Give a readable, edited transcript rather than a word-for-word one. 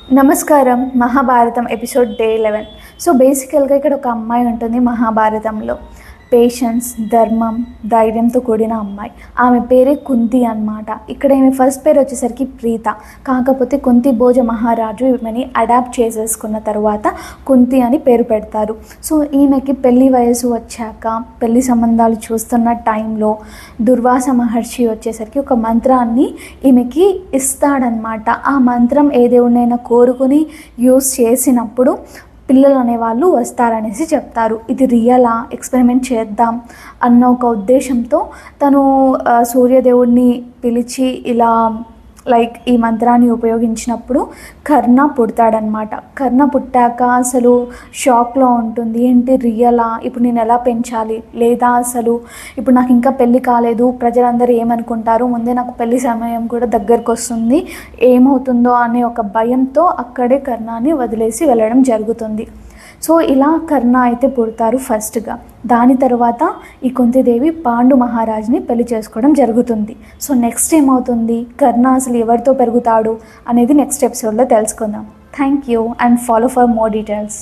నమస్కారం. Mahabharatam episode day 11. So బేసికల్గా ఇక్కడ ఒక అమ్మాయి ఉంటుంది మహాభారతంలో. పేషెన్స్, ధర్మం, ధైర్యంతో కూడిన అమ్మాయి. ఆమె పేరే కుంతి అన్నమాట. ఇక్కడ ఈమె ఫస్ట్ పేరు వచ్చేసరికి ప్రీత. కాకపోతే కుంతి భోజ మహారాజు ఈమెని అడాప్ట్ చేసేసుకున్న తర్వాత కుంతి అని పేరు పెడతారు. సో ఈమెకి పెళ్లి వయసు వచ్చాక పెళ్లి సంబంధాలు చూస్తున్న టైంలో దుర్వాస మహర్షి వచ్చేసరికి ఒక మంత్రాన్ని ఈమెకి ఇస్తాడనమాట. ఆ మంత్రం ఏ దేవుడినైనా కోరుకుని యూస్ చేసినప్పుడు పిల్లలు అనేవాళ్ళు వస్తారనేసి చెప్తారు. ఇది రియలా, ఎక్స్పెరిమెంట్ చేద్దాం అన్న ఒక ఉద్దేశంతో తను సూర్యదేవుడిని పిలిచి ఇలా ఈ మంత్రాన్ని ఉపయోగించినప్పుడు కర్ణ పుడతాడనమాట. కర్ణ పుట్టాక అసలు షాక్లో ఉంటుంది. ఏంటి రియలా, ఇప్పుడు నేను ఎలా పెంచాలి, లేదా అసలు ఇప్పుడు నాకు ఇంకా పెళ్ళి కాలేదు, ప్రజలందరూ ఏమనుకుంటారు, ముందే నాకు పెళ్లి సమయం కూడా దగ్గరకు వస్తుంది, ఏమవుతుందో అనే ఒక భయంతో అక్కడే కర్ణాన్ని వదిలేసి వెళ్ళడం జరుగుతుంది. సో ఇలా కర్ణ అయితే పుడతారు ఫస్ట్గా. దాని తర్వాత ఈ కుంతిదేవి పాండు మహారాజ్ని పెళ్లి చేసుకోవడం జరుగుతుంది. సో నెక్స్ట్ ఏమవుతుంది, కర్ణ అసలు ఎవరితో పెరుగుతాడు అనేది నెక్స్ట్ ఎపిసోడ్లో తెలుసుకుందాం. Thank you and follow for more details.